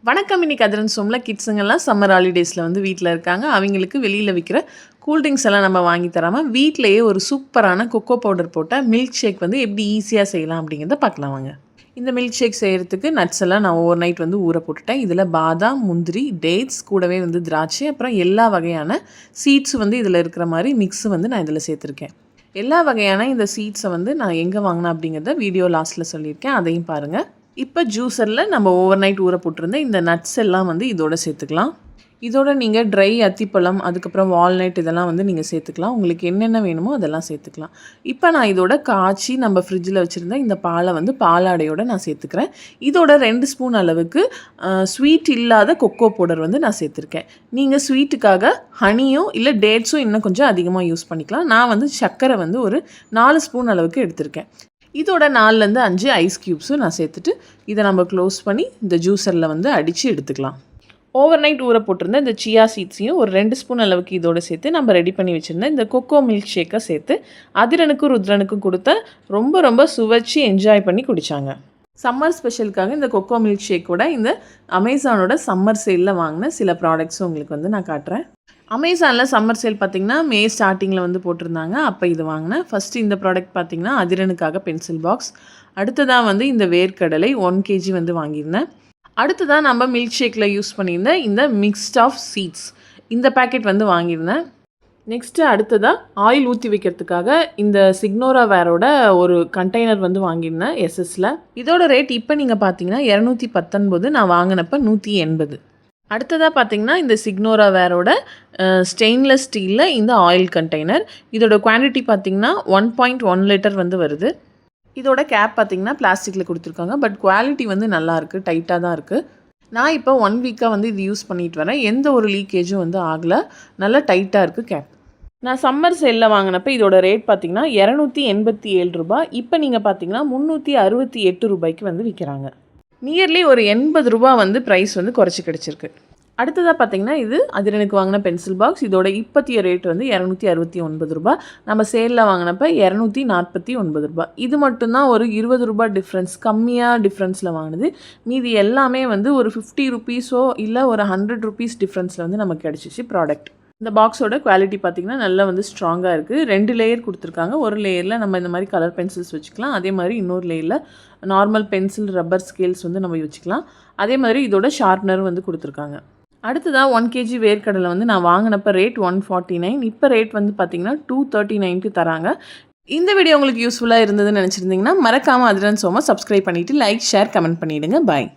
வணக்கம். இன்னைக்கு அதிரன் சோம்ல கிட்ஸுங்கெல்லாம் சம்மர் ஹாலிடேஸில் வந்து வீட்டில் இருக்காங்க. அவங்களுக்கு வெளியில் விற்கிற கூல்ட்ரிங்க்ஸ் எல்லாம் நம்ம வாங்கி தராமல் வீட்டிலையே ஒரு சூப்பரான கொக்கோ பவுடர் போட்ட மில்க் ஷேக் வந்து எப்படி ஈஸியாக செய்யலாம் அப்படிங்கிறத பார்க்கலாம் வாங்க. இந்த மில்க் ஷேக் செய்கிறதுக்கு நட்ஸ் எல்லாம் நான் ஓவர் நைட் வந்து ஊற போட்டுட்டேன். இதில் பாதாம், முந்திரி, டேட்ஸ், கூடவே வந்து திராட்சை, அப்புறம் எல்லா வகையான சீட்ஸ் வந்து இதில் இருக்கிற மாதிரி மிக்ஸு வந்து நான் இதில் சேர்த்துருக்கேன். எல்லா வகையான இந்த சீட்ஸை வந்து நான் எங்கே வாங்கினேன் அப்படிங்கிறத வீடியோ லாஸ்ட்டில் சொல்லியிருக்கேன், அதையும் பாருங்கள். இப்போ ஜூஸரில் நம்ம ஓவர் நைட் ஊற போட்டிருந்த இந்த நட்ஸ் எல்லாம் வந்து இதோட சேர்த்துக்கலாம். இதோட நீங்கள் ட்ரை அத்திப்பழம், அதுக்கப்புறம் வால்நட் இதெல்லாம் வந்து நீங்கள் சேர்த்துக்கலாம். உங்களுக்கு என்னென்ன வேணுமோ அதெல்லாம் சேர்த்துக்கலாம். இப்போ நான் இதோட காய்ச்சி நம்ம ஃப்ரிட்ஜில் வச்சுருந்த இந்த பாலை வந்து பாலாடையோடு நான் சேர்த்துக்கிறேன். இதோட 2 ஸ்பூன் அளவுக்கு ஸ்வீட் இல்லாத கொக்கோ பவுடர் வந்து நான் சேர்த்துருக்கேன். நீங்கள் ஸ்வீட்டுக்காக ஹனியும் இல்லை டேட்ஸும் இன்னும் கொஞ்சம் அதிகமாக யூஸ் பண்ணிக்கலாம். நான் வந்து சர்க்கரை வந்து ஒரு 4 ஸ்பூன் அளவுக்கு எடுத்திருக்கேன். இதோட 4லேருந்து 5 ஐஸ் க்யூப்ஸும் நான் சேர்த்துட்டு இதை நம்ம க்ளோஸ் பண்ணி இந்த ஜூஸரில் வந்து அடித்து எடுத்துக்கலாம். ஓவர் நைட் ஊற போட்டிருந்த இந்த சியா சீட்ஸையும் ஒரு 2 ஸ்பூன் அளவுக்கு இதோடு சேர்த்து நம்ம ரெடி பண்ணி வச்சுருந்தேன் இந்த கொக்கோ மில்க் ஷேக்கை சேர்த்து அதிரனுக்கும் ருத்ரனுக்கும் கொடுத்த ரொம்ப சுவைச்சி என்ஜாய் பண்ணி குடித்தாங்க. சம்மர் ஸ்பெஷலுக்காக இந்த கொக்கோ மில்க் ஷேக்கோட இந்த அமேசானோட சம்மர் சேலில் வாங்கின சில ப்ராடக்ட்ஸும் உங்களுக்கு வந்து நான் காட்டுறேன். அமேசானில் சம்மர் சேல் பார்த்திங்கன்னா மே ஸ்டார்டிங்கில் வந்து போட்டிருந்தாங்க. அப்போ இது வாங்கினேன். ஃபஸ்ட்டு இந்த ப்ராடக்ட் பார்த்திங்கன்னா அதிரனுக்காக பென்சில் பாக்ஸ். அடுத்ததாக வந்து இந்த வேர்க்கடலை 1 kg வந்து வாங்கியிருந்தேன். அடுத்ததாக நம்ம மில்க் ஷேக்கில் யூஸ் பண்ணியிருந்தேன் இந்த மிக்ஸ்ட் ஆஃப் சீட்ஸ் இந்த பேக்கெட் வந்து வாங்கியிருந்தேன். நெக்ஸ்ட்டு அடுத்ததாக ஆயில் ஊற்றி வைக்கிறதுக்காக இந்த சிக்னோரா வேரோட ஒரு கண்டெய்னர் வந்து வாங்கியிருந்தேன் எஸ்எஸ்ல. இதோட ரேட் இப்போ நீங்கள் பார்த்தீங்கன்னா 219, நான் வாங்கினப்போ 180. அடுத்ததாக பார்த்தீங்கன்னா இந்த சிக்னோரா வேரோட ஸ்டெயின்லெஸ் ஸ்டீலில் இந்த ஆயில் கண்டெய்னர். இதோட குவான்டிட்டி பார்த்திங்கன்னா 1.1 லிட்டர் வந்து வருது. இதோட கேப் பார்த்திங்கன்னா பிளாஸ்டிக்கில் கொடுத்துருக்காங்க. பட் குவாலிட்டி வந்து நல்லாயிருக்கு, டைட்டாக தான் இருக்குது. நான் இப்போ 1 வீக்காக வந்து இது யூஸ் பண்ணிட்டு வரேன். எந்த ஒரு லீக்கேஜும் வந்து ஆகலை. நல்லா டைட்டாக இருக்குது கேப். நான் சம்மர் சேலில் வாங்கினப்போ இதோட ரேட் பார்த்திங்கன்னா 287 ரூபாய். இப்போ நீங்கள் பார்த்தீங்கன்னா 368 ரூபாய்க்கு வந்து விற்கிறாங்க. நியர்லி ஒரு 80 ரூபா வந்து ப்ரைஸ் வந்து குறைச்சி கிடச்சிருக்கு. அடுத்ததாக பார்த்தீங்கன்னா இது அதிரனுக்கு வாங்கின பென்சில் பாக்ஸ். இதோட இப்போத்திய ரேட் வந்து 269 ரூபா. நம்ம சேலில் வாங்கினப்போ 249 ரூபா. இது மட்டும்தான் ஒரு 20 ரூபா டிஃப்ரென்ஸ், கம்மியாக டிஃப்ரென்ஸில் வாங்கினது. மீதி எல்லாமே வந்து ஒரு 50 ருபீஸோ இல்லை ஒரு 100 ருபீஸ் டிஃப்ரென்ஸில் வந்து நமக்கு கிடச்சிச்சு ப்ராடக்ட். இந்த பாக்ஸோட குவாலிட்டி பார்த்திங்கன்னா நல்லா வந்து ஸ்ட்ராங்காக இருக்குது. 2 லேயர் கொடுத்துருக்காங்க. ஒரு லேயரில் நம்ம இந்த மாதிரி கலர் பென்சில்ஸ் வச்சுக்கலாம். அதே மாதிரி இன்னொரு லேயரில் நார்மல் பென்சில், ரப்பர் ஸ்கேல்ஸ் வந்து நம்ம வச்சுக்கலாம். அதே மாதிரி இதோட ஷார்ப்னரும் வந்து கொடுத்துருக்காங்க. அடுத்ததாக 1 kg வேர்க்கடலை வந்து நான் வாங்கினப்போ ரேட் 149. இப்போ ரேட் வந்து பார்த்திங்கன்னா 239க்கு தராங்க. இந்த வீடியோ உங்களுக்கு யூஸ்ஃபுல்லாக இருந்ததுன்னு நினச்சிருந்தீங்கன்னா மறக்காமல் அதிரன் சோமா சப்ஸ்கிரைப் பண்ணிவிட்டு லைக், ஷேர், கமெண்ட் பண்ணிவிடுங்க. பாய்.